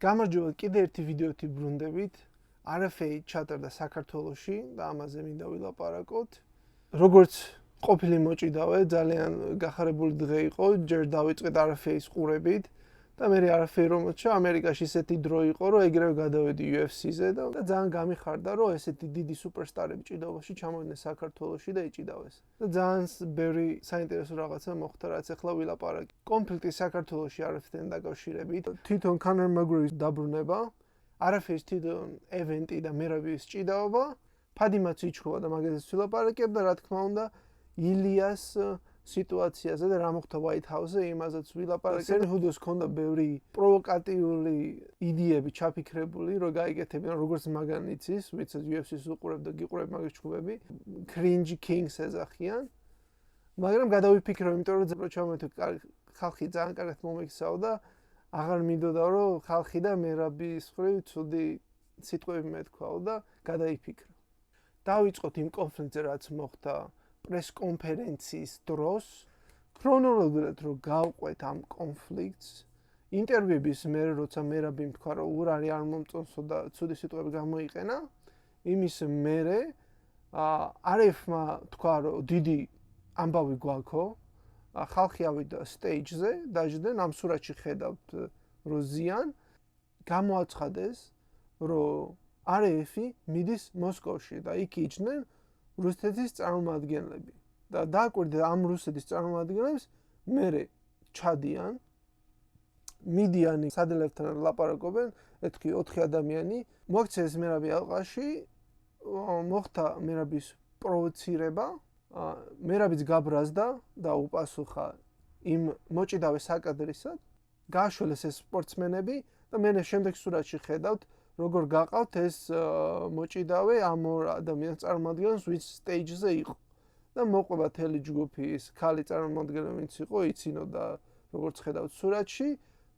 გამარჯობა, კიდე ერთი ვიდეოთი ბრუნდებით. RFA ჩატარდა საქართველოში და ამაზე მინდა ვილაპარაკოთ. როგორც ყოფილი მოჭიდავე, ძალიან გახარებული დღე იყო, ჯერ დავიწყეთ RFA-ის ყურებით და მე RFA რომ მოჩა, ამერიკაში ესეთი დრო იყო, რომ ეგრევე გადავედი UFC-ზე და ძალიან გამიხარდა, რომ ესეთი დიდი სუპერსტარები ჭიდაობაში ჩამოვიდნენ საქართველოში და იჭიდავეს. და ძალიან ბევრი საინტერესო რაღაცა მოხდა, რაც ახლა ვილაპარაკი. კონფლიქტი საქართველოში RFA-თან დაკავშირებით, თვითონ Conor McGregor-ის დაბრუნება, RFA-ის თვითონ ევენტი და მერაბის ჭიდაობა, ფადიმაც იჩხუბა და მაგაზეც ვილაპარაკებ და რა თქმა უნდა, ილიას სიტუაციაზე და რა მოხდა White House-ზე, იმაზეც ვილაპარაკებ. სერჰუდოს ჰქონდა ბევრი პროვოკატიული იდეები ჩაფიქრებული, რომ გაიგეთებინა როგორც მაგანიცის, ვიცაც UFC-ს უყურებ და გიყურებ მაგის ჩხუბები, Cringe Kings ეძახიან. მაგრამ გადავიფიქრე, იმიტომ რომ ჩამოვედი ხალხი ძალიან კარგად მომექცაო და აღარ მინდოდა რომ ხალხი და მერაბის ხრი ცუდი სიტყვები მეთქვაო და გადაიფიქრე. დავიწყოთ იმ კონფლიქტზე, რაც მოხდა პრეს კონფერენციის დროს, ქრონოლოგიურად რომ გავყვეთ ამ კონფლიქტს, ინტერვიუების მერე როცა მერაბი თქვა რომ ურარი არ მომწონსო და ცუდი სიტყვები გამოიყენა, იმის მერე RF-მა თქვა რომ დიდი ამბავი გვაქო, ხალხი ავიდა სტეიჯზე, დაждდნენ ამ სურათში ხედავთ რომ ზიან, გამოაცხადეს რომ RF-ი მიდის მოსკოვში და იქ იჯდნენ რუსეთის წარმომადგენლები და დააკვირდა ამ რუსეთის წარმომადგენლებს მერე ჩადიან მიდიან სადელევთან ლაპარაკობენ ეთქი 4 ადამიანი მოაქცეს მერაბი ალყაში მოხდა მერაბის პროვოცირება მერაბიც გაბრაზდა და უპასუხა იმ მოჭიდავე საკადრისად გააშველეს ეს სპორტსმენები და მე შემდეგ სურათში ხედავთ როგორ გაყავთ ეს მოჭიდავე ამ ორ ადამიანს წარმომადგენელს ვინც სტეიჯზე იყო და მოყვება თელი ჯგუფი ის ქალი წარმომადგენელი ვინც იყო იცინოდა როგორც ხედავთ სურათში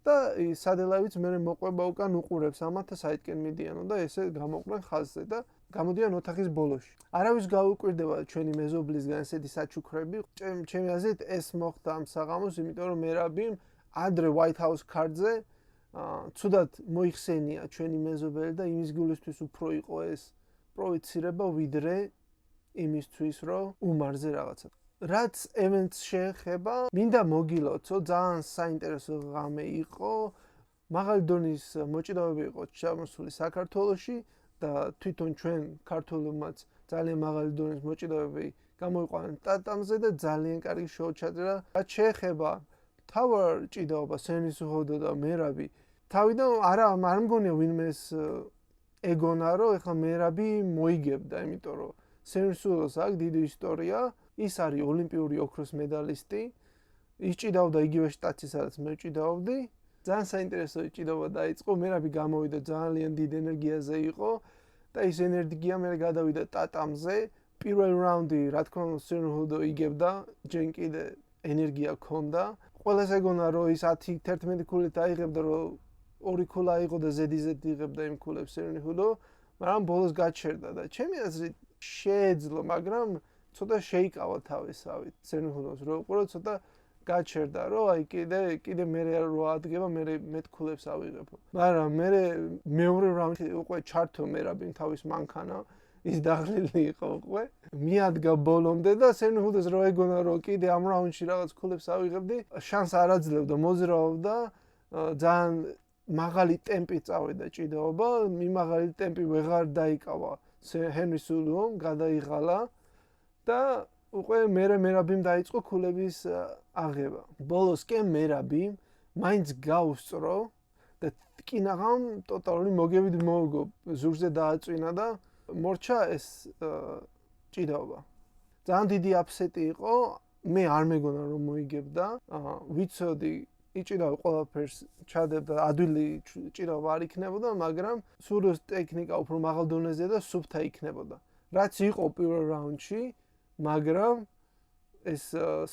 და სადელავიც მე მოყვება უკან უყურებს ამათ და საითკენ მიდიანო და ესე გამოყვნენ ხაზზე და გამოდიან ოთახის ბოლოში. არავის გაუკვირდება ჩვენი მეზობლისგან ესეთი საჩუქრები. ჩემი აზრით ეს მოხდა ამ საღამოს, იმიტომ რომ მერაბიმ ადრე White House card-ზე ცუდად მოიხსენია ჩვენი მეზობელი და იმის გულისთვის უფრო იყო ეს პროვოცირება ვიდრე იმისთვის რომ უმარზე რაღაცა. რაც ევენტს შეეხება, მინდა მოგილოცო, ძალიან საინტერესო ღამე იყო. მაღალი დონის მოჭიდავეები იყო ჩამოსული საქართველოში და თვითონ ჩვენ ქართულებმაც ძალიან მაღალი დონის მოჭიდავეები გამოიყვანენ ტატამზე და ძალიან კარგი შოუ ჩაწერა. რაც შეეხება თავარ ჭიდაობა სენისუჰოდო და მერაბი თავიდან არ მგონია ვინმეს ეგონა რომ ეხლა მერაბი მოიგებდა, იმიტომ რომ სენისუჰოდოს აქვს დიდი ისტორია, ის არის ოლიმპიური ოქროს მედალისტი, ის ჭიდაობდა იგივე შტატში, სადაც მე ჭიდაობდი. ძალიან საინტერესო ჭიდაობა დაიწყო, მერაბი გამოვიდა ძალიან დიდ ენერგიაზე იყო და ის ენერგია მე გადავიდა ტატამზე. პირველ რაუნდი, რა თქმა უნდა, სენისუჰოდო იგებდა, ჯერ კიდე ენერგია ჰქონდა. ყველას ეგონა რომ ის 10-11 ქულით აიღებდა, რომ ორი ქულა აიღო და ზედიზედ იღებდა იმ ქულებს სენისუჰოდო, მაგრამ ბოლოს გაჩერდა და ჩემი აზრით შეეძლო, მაგრამ ცოტა შეიკავა თავისავით სენისუჰოდოს რო უყურო ცოტა გაჩერდა, რომ აი კიდე მე რო ადგება, მე მეტ ქულებს ავიღებო. მაგრამ მე მეორე რაუნდში უკვე ჩართო მერაბი თავის მანქანა ის დაღლილი იყო უკვე. მიადგა ბოლომდე და სენისუჰოდოს რო ეგონა რომ კიდე ამ რაუნდში რაღაც ქულებს ავიღებდი, შანს არ აძლევდა, მოზრაობდა, ძალიან მაღალი ტემპი წავიდა ჭიდაობა, მიმაღალი ტემპი ვეღარ დაიკავა სენისუჰოდომ, გადაიღალა და უკვე მერაბიმ დაიწყო ქულების აღება. ბოლოს კი მერაბი მაინც გაუსწრო და კინაღამ ტოტალური მოგებით მოუგო, ზურგზე დააწვინა და მორჩა ეს ჭიდაობა. ძალიან დიდი აფსეტი იყო, მე არ მეგონა რომ მოიგებდა, ვიცოდი იჭიდავა ყველაფერს ჩადებდა, ადვილი ჭიდაობა არ იქნებოდა, მაგრამ სუროს ტექნიკა უფრო მაღალ დონეზე და სუფთა იქნებოდა. რაც იყო პირველ რაუნდში, მაგრამ ეს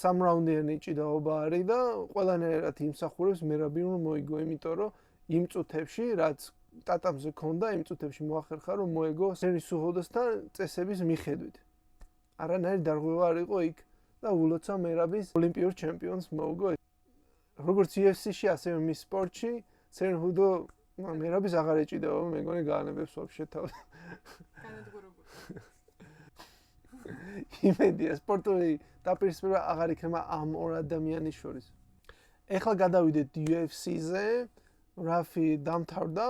სამრაუნდიანი ჭიდაობა არის და ყველანაირად იმსახურებს მერაბი რომ მოიგო, იმიტომ რომ იმ წუთებში, რაც ტატამზე ქონდა, იმ წუთებში მოახერხა რომ მოეგო სენისუჰოდოსთან წესების მიხედვით. არანაირი დარღვევა არ იყო იქ და ულოცა მერაბის ოლიმპიურ ჩემპიონს მოუგო. როგორც UFC-ში, ასევე მის სპორტში, სენისუჰოდო მერაბის აღარ ეჭიდება, მეგონი გაანებებს вообще თავს. განადგურებული. იმედია სპორტული დაპირისპირება აღარ იქნება ამ ორ ადამიანის შორის. ეხლა გადავიდეთ UFC-ზე, რაფი დამთავრდა.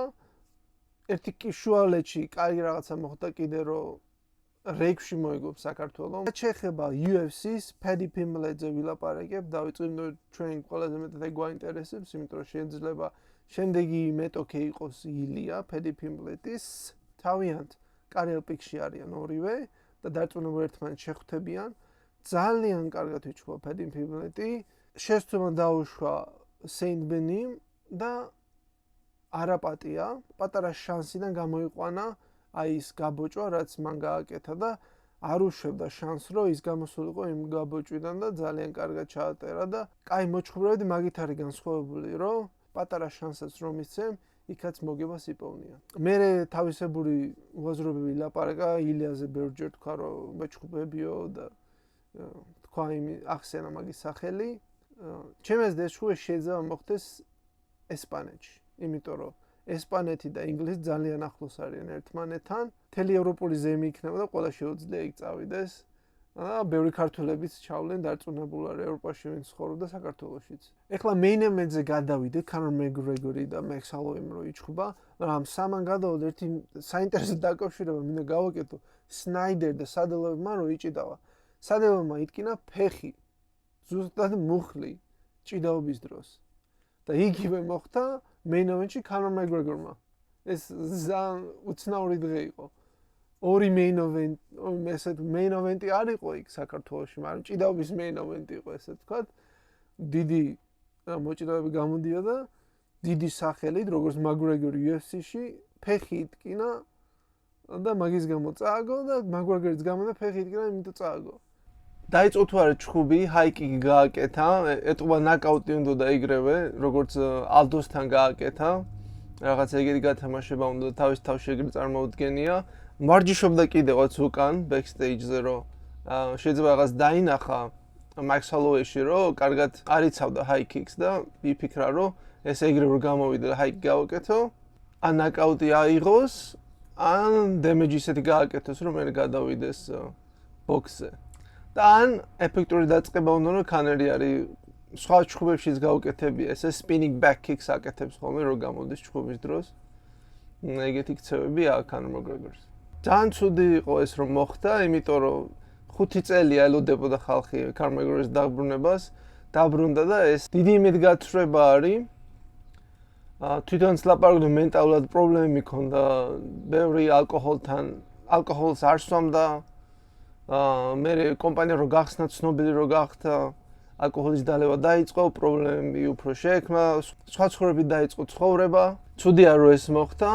ერთი შუალედში კაი რაღაცა მოხდა კიდე რომ რეიქვში მოიგებს საქართველოს. შეეხება UFC-ს, Paddy Pimblett-ზე ვილაპარაკებ, დავიწყებ ჩვენ ყველაზე მეტად ეგ გვაინტერესებს, იმიტომ რომ შეიძლება შემდეგი მეტოქე იყოს ილია, Paddy Pimblett-ის. თავიანთ კარიერულ პიკში არიან ორივე და დარწმუნებული ერთმანეთს შეხვდებიან. ძალიან კარგად იცვლა Paddy Pimblett-ი. შესწორმა დაუშვა Saint Benim და არაპატია, პატარა შანსიდან გამოიყვანა აი ის გაბოჭვა, რაც მან გააკეთა და არ უშვებდა შანსს, რომ ის გამოსულიყო იმ გაბოჭვიდან და ძალიან კარგად ჩაატერა და კაი მოჩხუბრებდი მაგით არის განსხვავებული, რომ პატარა შანსებს რომ ისცემ, იქაც მოგებას იპოვნია. მე თავისებური უაზრობები ლაპარაკა ილიაზე ბევრჯერ თქვა, რომ მეჩხუბებიო და თქვა იმ ახსენა მაგის სახელი. ჩემს ეს შუე შეიძლება მოხდეს ესპანეთში, იმიტომ რომ ესპანეთი და ინგლისი ძალიან ახლოს არიან ერთმანეთთან. მთელი ევროპული ზემი იქნება და ყველა შეუძლია იქ წავიდეს. ბევრი ქართველებიც ჩავლენ დარწმუნებული არ ევროპაში ვინც ცხოვრობდა საქართველოშიც. ეხლა main event-ზე გადავიდეთ, Conor McGregor-ი და Max Holloway-ი რო იჩხუბა, მაგრამ სამან გადავიდეთ ერთი საინტერესო დაკავშირება მინდა გავაკეთო. Snyder და სადელოვმა რო იჭიდავა. სადელოვმა იტკინა ფეხი. ზუსტად მუხლი ჭიდაობის დროს. და იგივე მოხდა main event-ში Conor McGregor-მა. ეს ძალიან უცნაური დღე იყო. ორი main event, main event-ი არ იყო იქ საქართველოში, მაგრამ ჭიდაობის main event-ი იყო, ესე ვთქვათ. დიდი მოჭიდავები გამოდიოდა, დიდი სახელით, როგორც McGregor UFC-ში, ფეხი იტკინა და მაგის გამო წააგო და McGregor-იც გამოდა ფეხი იტკინა, იმიტომ წააგო. დაიწყო თუ არა ჩხუბი, ჰაიკიკი გააკეთა, ეტყობა ნაკაუტი უნდა იგრევე, როგორც ალდოსთან გააკეთა. რაღაცა ეგეთი გათამაშება უნდა თავის თავში ეგრე წარმოუდგენია. მარჯიშობდა კიდევაც უკან backstage-ზე რომ შეიძლება რაღაც დაინახა Max Holloway-ში რომ კარგად არიცავდა high kicks და იფიქრა რომ ეს ეგრე რომ გამოვიდა და high kick გავაკეთო, ან ნაკაუტი აიღოს, ან damage ისეთი გააკეთოს რომ მე გადავიდეს box-ზე. და ან ეფექტური დაწყება უნდა რომ Conor-ი არის სხვა ჩხუბებშიც გაუკეთებია, ესე spinning back kicks აკეთებს ხოლმე რომ გამოდის ჩხუბის დროს. ეგეთი ქცევები აქვს Conor McGregor-ს. ძალიან ცუდი იყო ეს რომ მოხდა, იმიტომ რომ 5 წელია ელოდებოდა ხალხი Conor McGregor-ის დაბრუნებას, დაბრუნდა და ეს დიდი იმედგაცრუება არის. თვითონც ლაპარაკობდა მენტალურად პრობლემები ჰქონდა, ბევრი ალკოჰოლს არ სვამდა. მე კომპანია რო გახსნა, ცნობილი რო გახდა, ალკოჰოლის დალევა დაიწყო, პრობლემები უფრო შეექმნა, სხვა ცხოვრებით დაიწყო ცხოვრება. ცუდია რომ ეს მოხდა,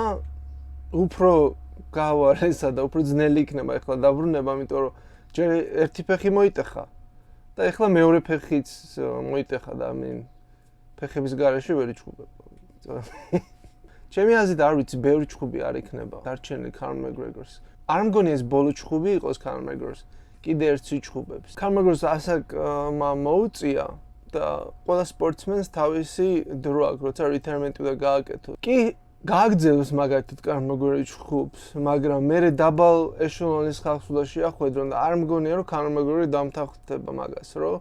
უფრო გავარესა და უფრო ძნელი იქნება ეხლა დაბრუნება, იმიტომ რომ ჯერ ერთი ფეხი მოიტეხა და ეხლა მეორე ფეხიც მოიტეხა და ამინ ფეხების გარეშე ვერ იჩხუბებ. ჩემი აზრით არ ვიცი, ბევრი ჩხუბი არ იქნება დარჩენილი Conor McGregor-ს. არ მგონია ეს ბოლო ჩხუბი იყოს Conor McGregor-ს. კიდე ერთს იჩხუბებს. Conor McGregor-ს ასაკმა მოუწია და ყველა სპორტსმენს თავისი დრო აქვს, როცა retirement უნდა გააკეთო. კი გააგრძელოს მაგათით Conor McGregor-ი ჩხუბს, მაგრამ მე დაბალ ეშელონის ხალხს უნდა შეახვედრონ და არ მგონია რომ Conor McGregor-ი დამთავრდება მაგას, რომ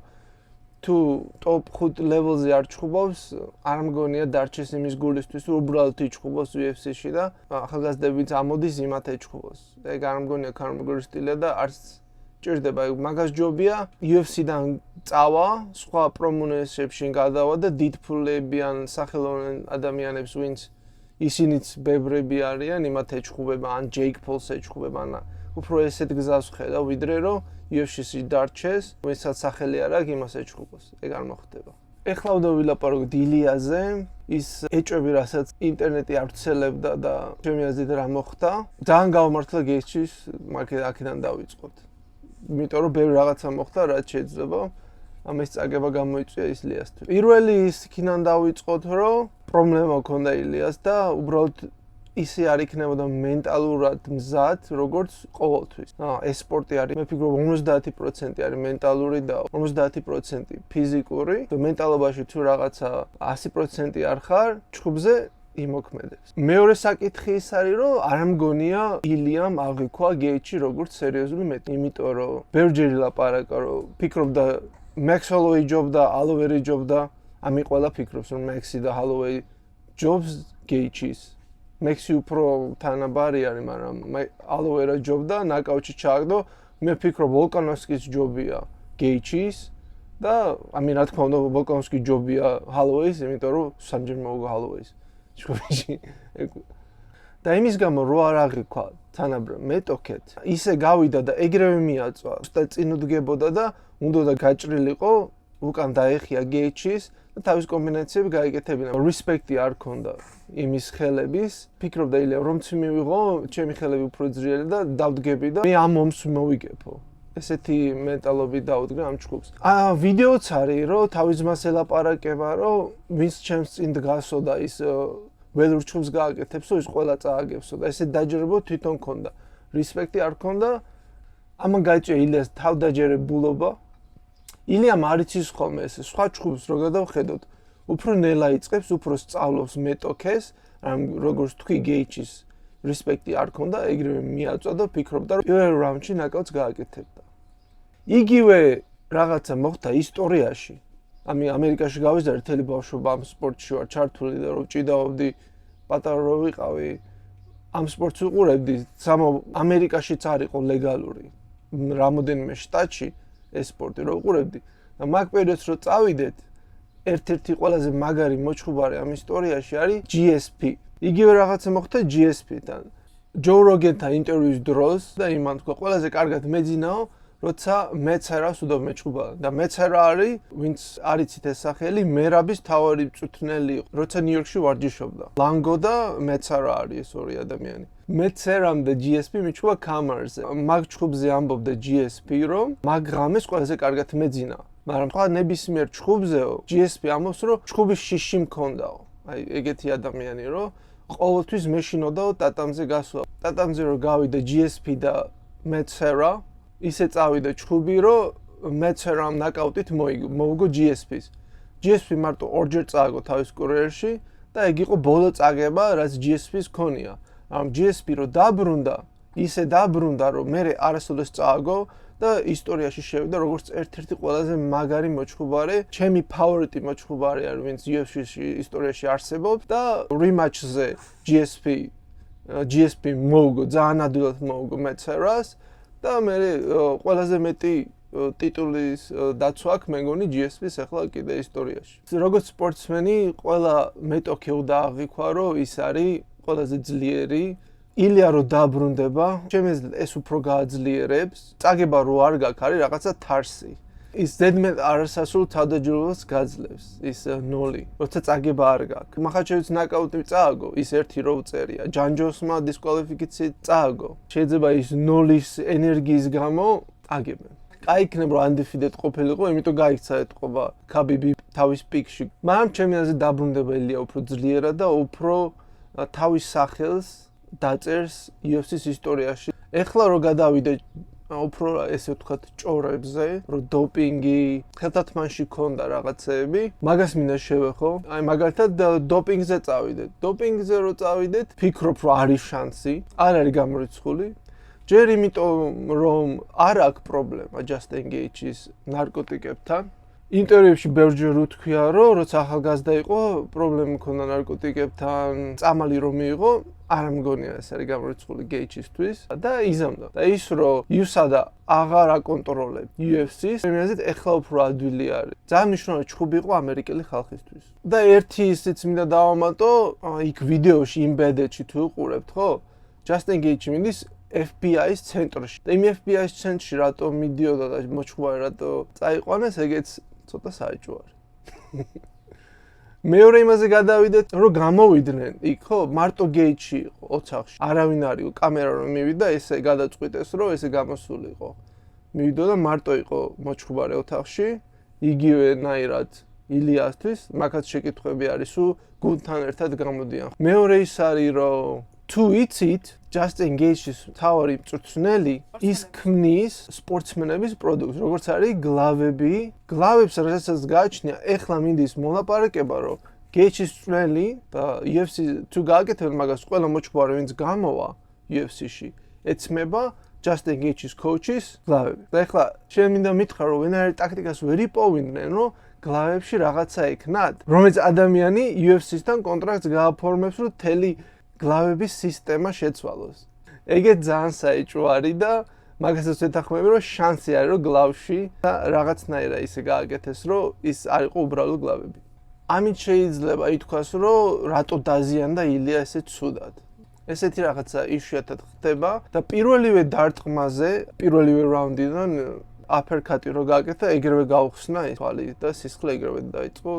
თუ top 5 level-ზე არ ჩხუბობს, არ მგონია დარჩეს იმის გულისთვის, რომ უბრალოდ იჩხუბოს UFC-ში და ახალგაზრდებიც ამოდის იმათ ეჩხუბოს. ეგ არ მგონია Conor McGregor-ის სტილი და არც ჭირდება, მაგას ჯობია UFC-დან წავა, სხვა პრომოუშენებში გადავა და დიდფულებიან სახელოვან ადამიანებს, ვინც ისინიც ბევრები არიან, იმათ ეჩხუბება, ან Jake Paul-ს ეჩხუბება, ან უფრო ესეთ გზას ხედავ, ვიდრე რომ UFC-ში დარჩეს, ვინცაც სახელი არ აქვს, იმას ეჩხუბოს. ეგ არ მოხდება. ეხლა უნდა ვილაპარაკოთ ილიაზე, ის ეჭვები, რასაც ინტერნეტი არ ვრცელებდა და ჩემი აზრით რა მოხდა. ძალიან გავმართლა გესჩის, აქედან დავიწყოთ. იმიტომ რომ ბევრი რაღაცა მოხდა, რაც შეიძლება ამის წაგება გამოიწვია ილიასთვის. პირველი ის იქიდან დავიწყოთ, რომ პრობლემა ჰქონდა ილიას და უბრალოდ ისე არ იქნებოდა მენტალურად მზად, როგორც ყოველთვის. ეს სპორტი არის, მე ვფიქრობ 50% არის მენტალური და 50% ფიზიკური. და მენტალობაში თუ რაღაცა 100% არ ხარ, ჩხუბზე იმოქმედებს. მეორე საკითხი ის არის, რომ არ მგონია ილიამ აღიქვა გეიჩი როგორც სერიოზული მეტი, იმიტომ რომ ბევრჯერ ლაპარაკა, რომ ფიქრობდა Max Holloway ჯობდა, Holloway ჯობდა, ამი ყველა ფიქრობს, რომ Maxi და Holloway ჯობს გეიჩის. Maxi უფრო თანაბარი არის, მაგრამ Holloway ჯობდა, ნაკაუტში ჩააგდო, მე ვფიქრობ Volkanovskis ჯობია გეიჩის და ამი რა თქმა უნდა Volkanovski ჯობია Holloway-ის, იმიტომ რომ სამჯერ მოუგო Holloway-ს. შუაში. და იმის გამო რო არ აღიქვა თანაბრად მეტოქეთ, ისე გავიდა და ეგრევე მიაწვა. და წინ უდგებოდა და უნდა გაჭრილიყო, უკან დაეხია გეიჩის და თავის კომბინაციები გაიკეთებინა. Respect-ი არ ქონდა იმის ხელების. ფიქრობდა ილია რომ მივიღო, ჩემი ხელები უფრო ძლიერი და დავდგები და მე ამ ომს მოვიგებო. ესეთი მენტალობით დაუდგე ამ ჯგუფს. ვიდეოც არის, რომ თავის ძმას ელაპარაკება, რომ ვინც ჩემს წინ დგასო და ის ველურ ჯგუფს გააკეთებსო, ის ყველა წააგებსო და ესე დაჯერებო თვითონ ქონდა. Respect-ი არ ქონდა. ამან გაიწვია ილიას თავდაჯერებულობა. ილიამ არ იცის ხოლმე ეს სხვა ჯგუფს რო გადავხედოთ, უფრო ნელა იწყებს, უფრო სწავლობს მეტოქეს, როგორც თქვი გეიჩის Respect-ი არ ქონდა, ეგრევე მიაწვა და ფიქრობდა, რომ პირველ რაუნდში ნაკაუტს გააკეთებდა. იგივე რაღაცა მოხდა ისტორიაში. ამი ამერიკაში გავიზარდე მთელი ბავშვობა ამ სპორტში ვარ ჩართული და რომ ჭიდაობდი პატარა რო ვიყავი ამ სპორტს უყურებდი ამერიკაშიც არ იყო ლეგალური რამოდენიმე შტატში ეს სპორტი რო უყურებდი და მაგ პერიოდს რო წავიდეთ ერთ-ერთი ყველაზე მაგარი მოჩხუბარი ამ ისტორიაში არის GSP. იგივე რაღაცა მოხდა GSP-თან. ჯო როგენთან ინტერვიუს დროს და იმან თქვა ყველაზე კარგად მეძინაო როცა მეცერას უდავ მეჩხუბა და მეცერა არის ვინც არიცით ეს სახელი მერაბის თავარი მწვრთნელი იყო როცა ნიუ-იორკში ვარჯიშობდა ლანგო და მეცერა არის ეს ორი ადამიანი მეცერამ და GSP მიჩხუბა კამერზე მაგ ჩხუბზე ამბობდა GSP რომ მაგ ღამეს ყველაზე კარგად მეძინა მაგრამ თქვა ნებისმიერ ჩხუბზეო GSP ამბობს რომ ჩხუბის შიში მქონდაო აი ეგეთი ადამიანი რომ ყოველთვის მეშინოდაო ტატამზე გასვლა ტატამზე რომ გავიდა GSP და მეცერა ისე წავიდა ჩხუბი, რომ მეცერამ ნაკაუტით მოიგო GSP-ს. GSP მარტო ორჯერ წააგო თავის კარიერაში და ეგ იყო ბოლო წაგება, რაც GSP-ს ქონია. ამ GSP რო დაბრუნდა, ისე დაბრუნდა, რომ მე არასოდეს წააგო და ისტორიაში შევიდა როგორც ერთ-ერთი ყველაზე მაგარი მოჩხუბარი, ჩემი ფავორიტი მოჩხუბარი არის, ვინც UFC-ში ისტორიაში არსებობს და rematch-ზე GSP მოუგო, ძალიან ადვილად მოუგო მეცერას. და მე ყველაზე მეტი ტიტულის დაცვა აქვს მე მგონი GSP-ს ახლა კიდე ისტორიაში. როგორც სპორტსმენი, ყველა მეტოქე უნდა აღიქვა, რომ ის არის ყველაზე ძლიერი. ილია რო დაბრუნდება, შემეძლო ეს უფრო გააძლიერებს. წაგება რო არ გაქვს, არის რაღაცა თარსი. ის ზედმეტ არასასრულ თავდაჯერებულობას გაძლევს, ის ნოლი. როცა წაგება არ გაქვს. მახაჩევის ნაკაუტი წააგო, ის ერთი რო უწერია. ჯანჯოსმა დისკვალიფიკაციით წააგო. შეიძლება ის ნოლის ენერგიის გამო აგებენ. კაი იქნება რომ undefeated ყოფილიყო, იმიტომ გაიქცა ეთყობა ქაბიბი თავის პიკში. მაგრამ ჩემი აზრით დაბრუნდება ილია უფრო ძლიერად და უფრო თავის სახელს დაწერს UFC-ს ისტორიაში. ეხლა რო გადავიდე უფრო ესე ვთქვათ ჭორებზე, რომ დოპინგი, ხელთათმანში ქონდა რაღაცეები, მაგას მინდა შევეხო. აი მაგალითად დოპინგზე წავიდეთ. დოპინგზე რო წავიდეთ, ფიქრობ რომ არის შანსი, არ არის გამორიცხული. ჯერ იმიტომ რომ არ აქვს პრობლემა Justin Gaethje-ის ნარკოტიკებთან. ინტერვიუში ბევრჯერ უთქვია, რომ როცა ახალგაზრდა იყო, პრობლემა მქონდა ნარკოტიკებთან, წამალი რომ მიიღო, არ მგონია ეს არის გამორიცხული Gaethje-ისთვის და იზამდა. და ის რომ USADA აღარ აკონტროლებს UFC-ს, მე მგონია ეხლა უფრო ადვილი არის. ძალიან მნიშვნელოვანი ჩხუბი იყო ამერიკელი ხალხისთვის. და ერთი ისიც მინდა დავამატო, იქ ვიდეოში იმბედედში თუ უყურებთ, ხო? Justin Gaethje მიდის FBI-ის ცენტრში. და იმ FBI-ის ცენტრში რატო მიდიოდა და მოჩხუბარი რატო წაიყვანეს, ეგეც ცოტა საეჭვო არის. მეორე იმაზე გადავიდეთ, რომ გამოვიდნენ იქ, ხო, მარტო Gaethje იყო ოთახში. არავინ არ იყო, კამერა რომ მივიდა, ესე გადაწყვიტეს, რომ ესე გამოსულიყო. მივიდა და მარტო იყო მოჩხუბარი ოთახში, იგივენაირად ილიასთვის, მაგაც შეკითხვები არის, თუ გუნდთან ერთად გამოდიან. მეორე ის არის, რომ თუ იცით, Justin Gaethje-ის თავარი მწვრთნელი ის ქმნის სპორტსმენების პროდუქტს, როგორც არის გლავები. გლავებს რასაც გააჩნია, ეხლა მინდის მოლაპარაკება, რომ გეიჩის წვლილი და UFC თუ გააკეთებთ მაგას ყველა მოჭყვარე ვინც გამოვა UFC-ში ეცმება Justin Gaethje's coaches გლავები. და ეხლა შენ მინდა მითხრა რომ ვინაერი ტაქტიკას ვერ იპოვინდნენ რომ გლავებში რაღაცა ეკნათ რომელიც ადამიანი UFC-სთან კონტრაქტს გააფორმებს რომ თელი გლავების სისტემა შეცვალოს. ეგეც ძალიან საეჭვო არის და მაგასაც ვეთანხმები რომ შანსი არის რომ გლავში რაღაცნაირად ისე გააკეთეს რომ ის არ იყო უბრალოდ გლავები. ამით შეიძლება ითქვას რომ რატო დაზიანდა ილია ესე ცუდად. ესეთი რაღაცა იშვიათად ხდება და პირველივე დარტყმაზე, პირველივე რაუნდიდან აფერკატი რო გააკეთა, ეგრევე გაუხსნა ეს თვალი და სისხლი ეგრევე დაიწყო.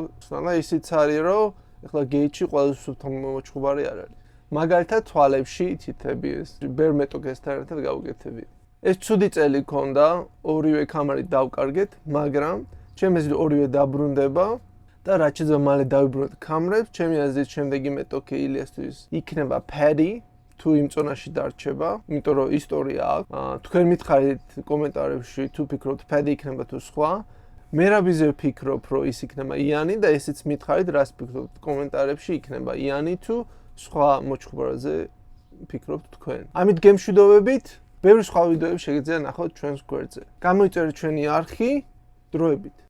და ისიც არის რომ ეხლა გეიჩი ყველაზე სუფთა მოჭუბარი არ არის. მაგალითად თვალებში თითები ეს ბერმეტოგესთან ერთად გავუკეთები. ეს ცუდი წელი ქონდა, ორივე კამარით დავკარგეთ, მაგრამ ჩემს ორივე დაბრუნდება და რაც შეიძლება მალე დავიბრუნოთ კამრებს, ჩემი აზრით შემდეგი მეტოქე ილიასთვის იქნება Paddy თუ იმ წონაში დარჩება, იმიტომ რომ ისტორია აქვს. თქვენ მითხარით კომენტარებში თუ ფიქრობთ Paddy იქნება თუ სხვა. მე რაბიზე ვფიქრობ, რომ ის იქნება იანი და ესეც მითხარით, რას ფიქრობთ კომენტარებში იქნება იანი თუ სხვა მოჭუბრაზე ფიქრობთ თქვენ. ამით გემშვიდობებით, ბევრი სხვა ვიდეოები შეგიძლიათ ნახოთ ჩვენს გვერდზე. გამოიწერეთ ჩვენი არხი დროებით.